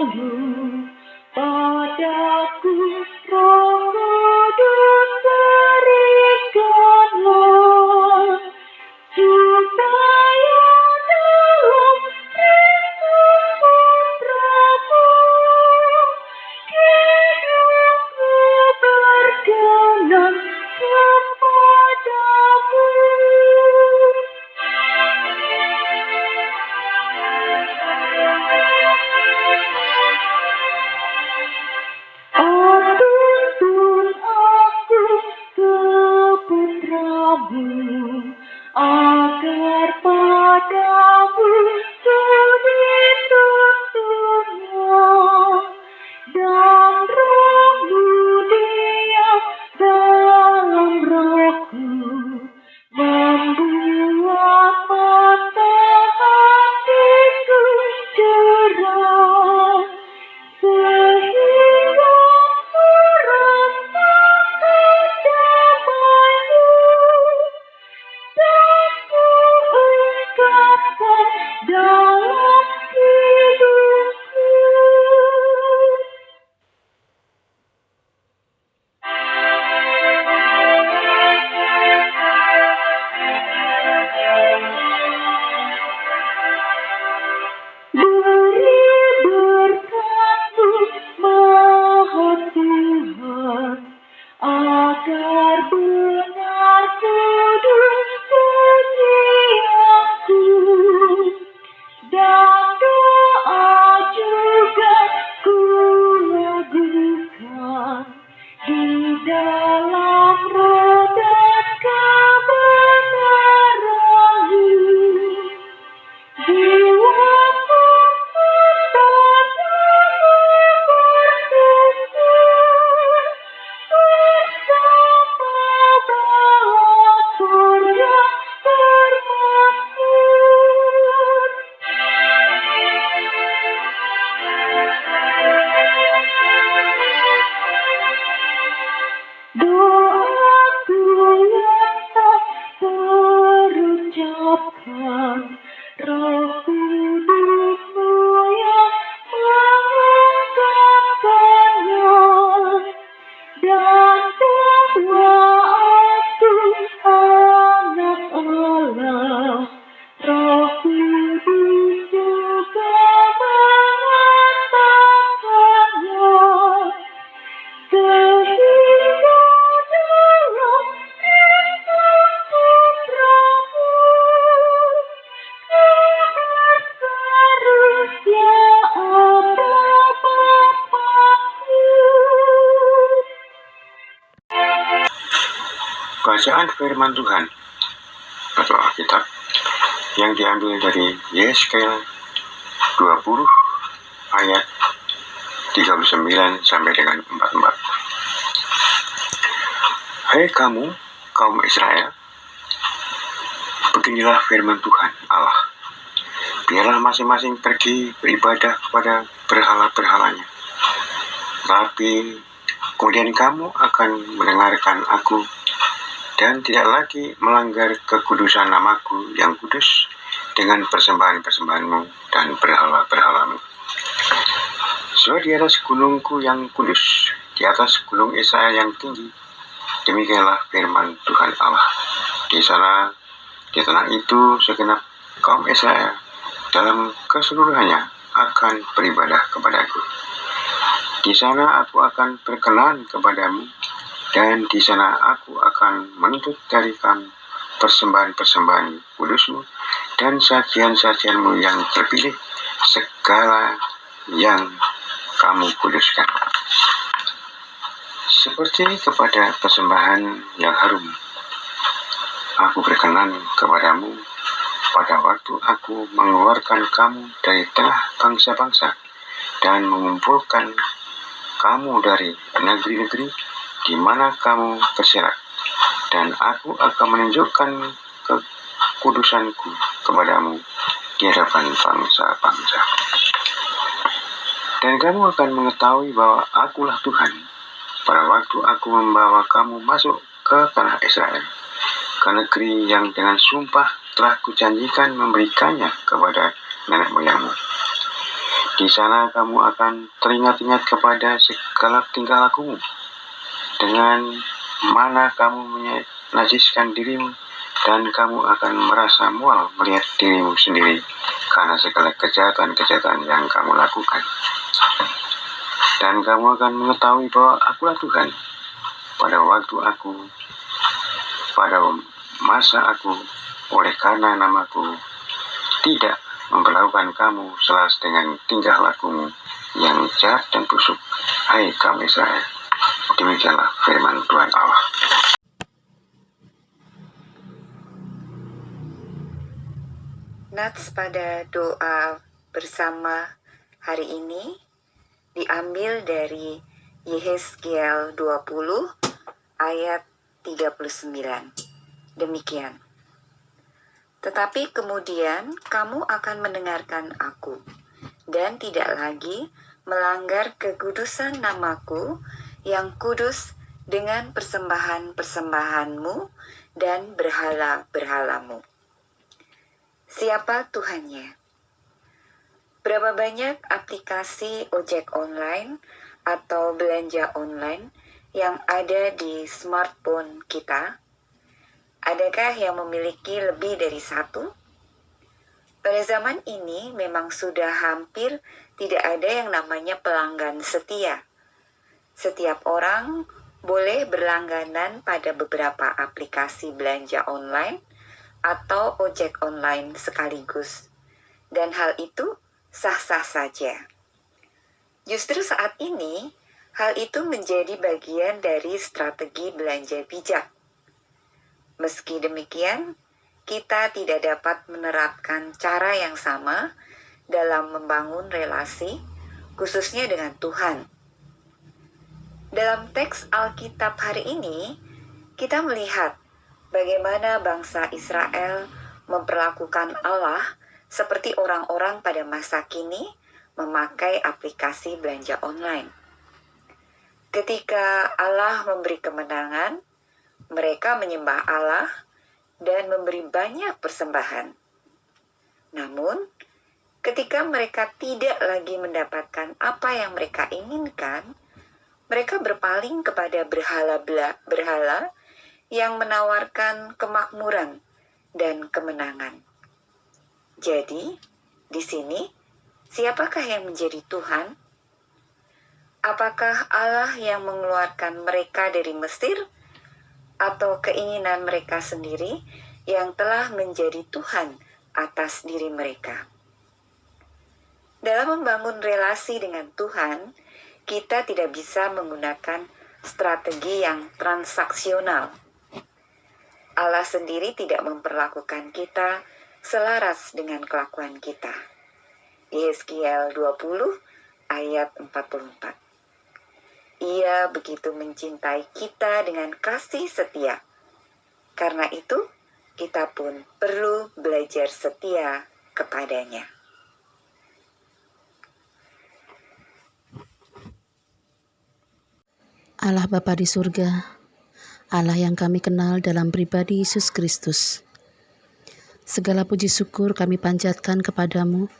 selalu padaku, Roh Kudus berikanlah, supaya dalam Kristus Putramu hidupku berkenan kepadamu. Tuntun aku kepadamu, agar padamu sudi tuntunnya, dan rohmu diam dalam rohku, membuat mata hatiku cerah, sehingga merasakan damai-Mu, dan kuungkapkan dalam hidupku. Beri berkat-Mu, Maha Tuhan, agar benar kudus pujianku, dan doa juga ku lakukan di dalam roh dan kebenaran-Mu. Jiwaku kepadamu bersyukur, bersama bala surga bermakmur. Doaku yang tak terucapkan, Roh Kudus-Mu yang mengungkapkannya, dan bahwa aku anak Allah, Roh Kudus juga mengatakannya, sehingga dalam Kristus Putramu berseru, ya Aba Bapa-Ku. Bacaan firman Tuhan atau Alkitab yang diambil dari Yesaya 20 ayat 39 sampai dengan 44. Hai kamu, kaum Israel, beginilah firman Tuhan Allah. Biarlah masing-masing pergi beribadah kepada berhala-berhalanya. Tapi kemudian kamu akan mendengarkan aku dan tidak lagi melanggar kekudusan namaku yang kudus dengan persembahan-persembahanmu dan berhala-berhalamu. Sebab di atas gunungku yang kudus, di atas gunung Israel yang tinggi, demikianlah firman Tuhan Allah. Di sana, di tanah itu, segenap kaum Israel dalam keseluruhannya akan beribadah kepadaku. Di sana aku akan berkenan kepadamu, dan di sana aku akan menuntut dari kamu persembahan-persembahan kudusmu dan sajian-sajianmu yang terpilih, segala yang kamu kuduskan. Seperti kepada persembahan yang harum, aku berkenan kepadamu pada waktu aku mengeluarkan kamu dari tengah bangsa-bangsa dan mengumpulkan kamu dari negeri-negeri di mana kamu berserak, dan aku akan menunjukkan kekudusanku kepadamu di hadapan bangsa-bangsa. Dan kamu akan mengetahui bahwa akulah Tuhan pada waktu aku membawa kamu masuk ke tanah Israel, ke negeri yang dengan sumpah telah kujanjikan memberikannya kepada nenek moyangmu. Di sana kamu akan teringat-ingat kepada segala tingkah lakumu, dengan mana kamu menajiskan dirimu, dan kamu akan merasa mual melihat dirimu sendiri karena segala kejahatan-kejahatan yang kamu lakukan. Dan kamu akan mengetahui bahwa Akulah Tuhan, pada masa aku, oleh karena namaku, tidak memperlakukan kamu selaras dengan tingkah lakumu yang jahat dan busuk, hai kaum Israel. Demikianlah firman Tuhan Allah. Nats pada doa bersama hari ini diambil dari Yehezkiel 20 ayat 39. Demikian. Tetapi kemudian kamu akan mendengarkan aku, dan tidak lagi melanggar kekudusan namaku yang kudus dengan persembahan-persembahanmu dan berhala-berhalamu. Siapa Tuhannya? Berapa banyak aplikasi ojek online atau belanja online yang ada di smartphone kita? Adakah yang memiliki lebih dari satu? Pada zaman ini memang sudah hampir tidak ada yang namanya pelanggan setia. Setiap orang boleh berlangganan pada beberapa aplikasi belanja online atau ojek online sekaligus. Dan hal itu sah-sah saja. Justru saat ini, hal itu menjadi bagian dari strategi belanja bijak. Meski demikian, kita tidak dapat menerapkan cara yang sama dalam membangun relasi, khususnya dengan Tuhan. Dalam teks Alkitab hari ini, kita melihat bagaimana bangsa Israel memperlakukan Allah seperti orang-orang pada masa kini memakai aplikasi belanja online. Ketika Allah memberi kemenangan, mereka menyembah Allah dan memberi banyak persembahan. Namun, ketika mereka tidak lagi mendapatkan apa yang mereka inginkan, mereka berpaling kepada berhala yang menawarkan kemakmuran dan kemenangan. Jadi, di sini, siapakah yang menjadi Tuhan? Apakah Allah yang mengeluarkan mereka dari Mesir, atau keinginan mereka sendiri yang telah menjadi Tuhan atas diri mereka? Dalam membangun relasi dengan Tuhan, kita tidak bisa menggunakan strategi yang transaksional. Allah sendiri tidak memperlakukan kita selaras dengan kelakuan kita. Yehezkiel 20 ayat 44. Ia begitu mencintai kita dengan kasih setia. Karena itu, kita pun perlu belajar setia kepadanya. Allah Bapa di surga, Allah yang kami kenal dalam pribadi Yesus Kristus. Segala puji syukur kami panjatkan kepadamu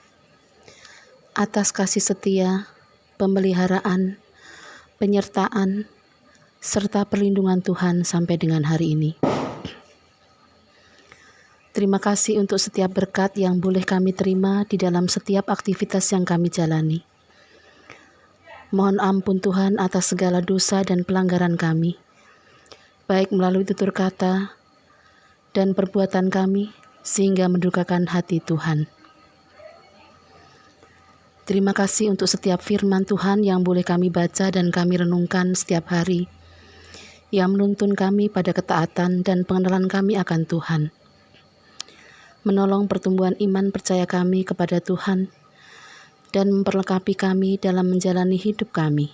atas kasih setia, pemeliharaan, penyertaan, serta perlindungan Tuhan sampai dengan hari ini. Terima kasih untuk setiap berkat yang boleh kami terima di dalam setiap aktivitas yang kami jalani. Mohon ampun Tuhan atas segala dosa dan pelanggaran kami, baik melalui tutur kata dan perbuatan kami, sehingga mendukakan hati Tuhan. Terima kasih untuk setiap firman Tuhan yang boleh kami baca dan kami renungkan setiap hari, yang menuntun kami pada ketaatan dan pengenalan kami akan Tuhan. Menolong pertumbuhan iman percaya kami kepada Tuhan, dan memperlengkapi kami dalam menjalani hidup kami.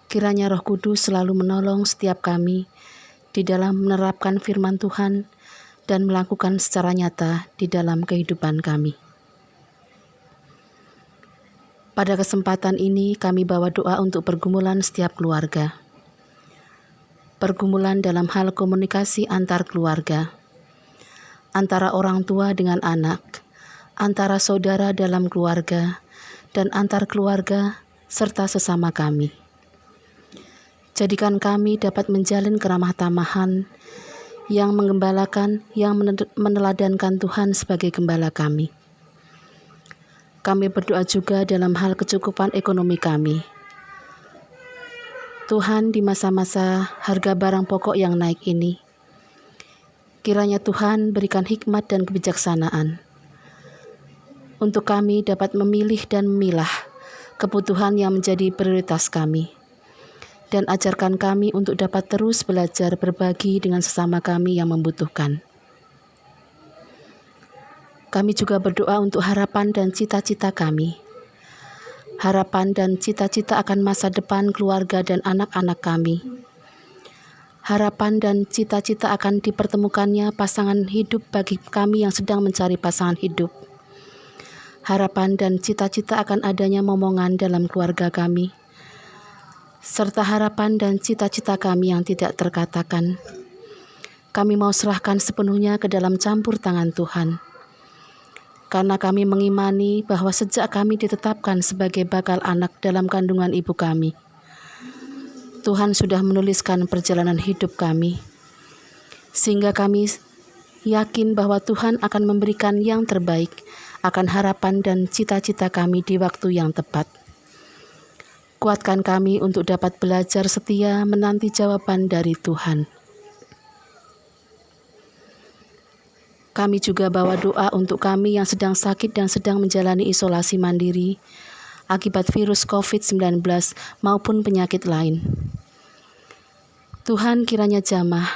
Kiranya Roh Kudus selalu menolong setiap kami di dalam menerapkan firman Tuhan dan melakukan secara nyata di dalam kehidupan kami. Pada kesempatan ini kami bawa doa untuk pergumulan setiap keluarga. Pergumulan dalam hal komunikasi antar keluarga, antara orang tua dengan anak, antara saudara dalam keluarga, dan antar keluarga, serta sesama kami. Jadikan kami dapat menjalin keramah tamahan yang menggembalakan, yang meneladankan Tuhan sebagai gembala kami. Kami berdoa juga dalam hal kecukupan ekonomi kami. Tuhan, di masa-masa harga barang pokok yang naik ini, kiranya Tuhan berikan hikmat dan kebijaksanaan untuk kami dapat memilih dan memilah kebutuhan yang menjadi prioritas kami. Dan ajarkan kami untuk dapat terus belajar berbagi dengan sesama kami yang membutuhkan. Kami juga berdoa untuk harapan dan cita-cita kami. Harapan dan cita-cita akan masa depan keluarga dan anak-anak kami. Harapan dan cita-cita akan dipertemukannya pasangan hidup bagi kami yang sedang mencari pasangan hidup. Harapan dan cita-cita akan adanya momongan dalam keluarga kami, serta harapan dan cita-cita kami yang tidak terkatakan. Kami mau serahkan sepenuhnya ke dalam campur tangan Tuhan. Karena kami mengimani bahwa sejak kami ditetapkan sebagai bakal anak dalam kandungan ibu kami, Tuhan sudah menuliskan perjalanan hidup kami. Sehingga kami yakin bahwa Tuhan akan memberikan yang terbaik akan harapan dan cita-cita kami di waktu yang tepat. Kuatkan kami untuk dapat belajar setia menanti jawaban dari Tuhan. Kami juga bawa doa untuk kami yang sedang sakit dan sedang menjalani isolasi mandiri akibat virus COVID-19 maupun penyakit lain. Tuhan kiranya jamah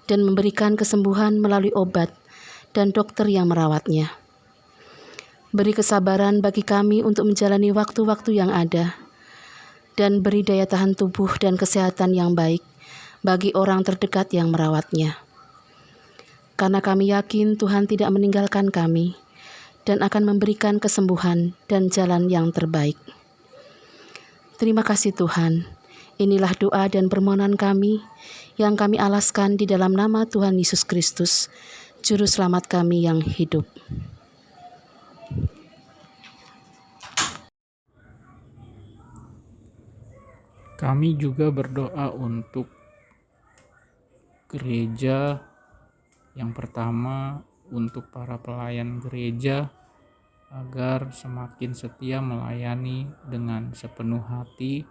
dan memberikan kesembuhan melalui obat dan dokter yang merawatnya. Beri kesabaran bagi kami untuk menjalani waktu-waktu yang ada, dan beri daya tahan tubuh dan kesehatan yang baik bagi orang terdekat yang merawatnya. Karena kami yakin Tuhan tidak meninggalkan kami dan akan memberikan kesembuhan dan jalan yang terbaik. Terima kasih Tuhan. Inilah doa dan permohonan kami yang kami alaskan di dalam nama Tuhan Yesus Kristus, Juru Selamat kami yang hidup. Kami juga berdoa untuk gereja. Yang pertama, untuk para pelayan gereja agar semakin setia melayani dengan sepenuh hati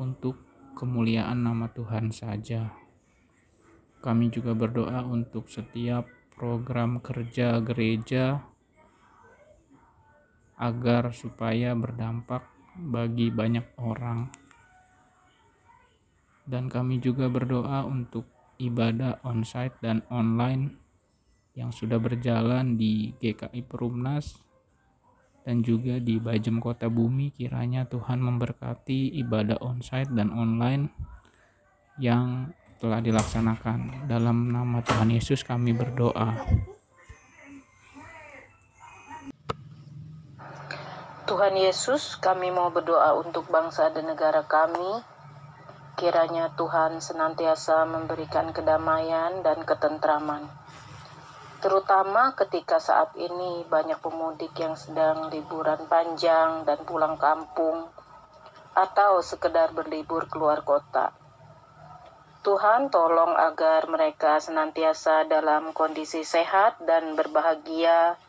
untuk kemuliaan nama Tuhan saja. Kami juga berdoa untuk setiap program kerja gereja agar supaya berdampak bagi banyak orang. Dan kami juga berdoa untuk ibadah onsite dan online yang sudah berjalan di GKI Perumnas dan juga di Bajem Kota Bumi. Kiranya Tuhan memberkati ibadah onsite dan online yang telah dilaksanakan. Dalam nama Tuhan Yesus kami berdoa. Tuhan Yesus, kami mau berdoa untuk bangsa dan negara kami. Kiranya Tuhan senantiasa memberikan kedamaian dan ketentraman. Terutama ketika saat ini banyak pemudik yang sedang liburan panjang dan pulang kampung, atau sekedar berlibur keluar kota. Tuhan tolong agar mereka senantiasa dalam kondisi sehat dan berbahagia,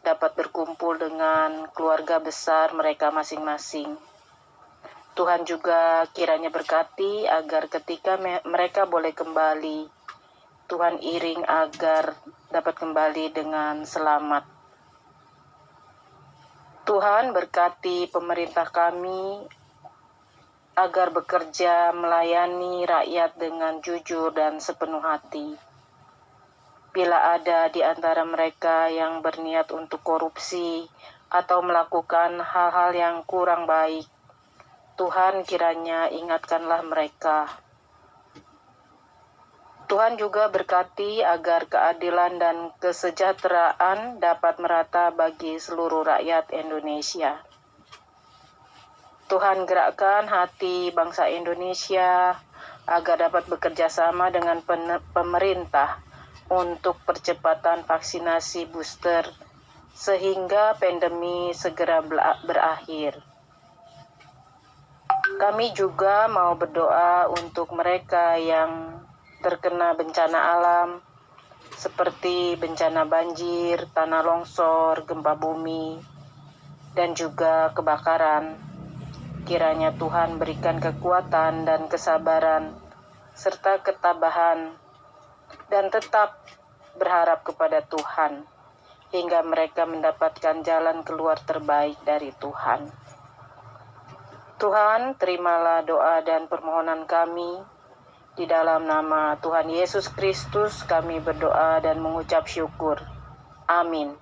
dapat berkumpul dengan keluarga besar mereka masing-masing. Tuhan juga kiranya berkati agar ketika mereka boleh kembali, Tuhan iring agar dapat kembali dengan selamat. Tuhan berkati pemerintah kami agar bekerja melayani rakyat dengan jujur dan sepenuh hati. Bila ada di antara mereka yang berniat untuk korupsi atau melakukan hal-hal yang kurang baik, Tuhan kiranya ingatkanlah mereka. Tuhan juga berkati agar keadilan dan kesejahteraan dapat merata bagi seluruh rakyat Indonesia. Tuhan gerakkan hati bangsa Indonesia agar dapat bekerja sama dengan pemerintah untuk percepatan vaksinasi booster sehingga pandemi segera berakhir. Kami juga mau berdoa untuk mereka yang terkena bencana alam, seperti bencana banjir, tanah longsor, gempa bumi, dan juga kebakaran. Kiranya Tuhan berikan kekuatan dan kesabaran, serta ketabahan, dan tetap berharap kepada Tuhan, hingga mereka mendapatkan jalan keluar terbaik dari Tuhan. Tuhan, terimalah doa dan permohonan kami. Di dalam nama Tuhan Yesus Kristus kami berdoa dan mengucap syukur. Amin.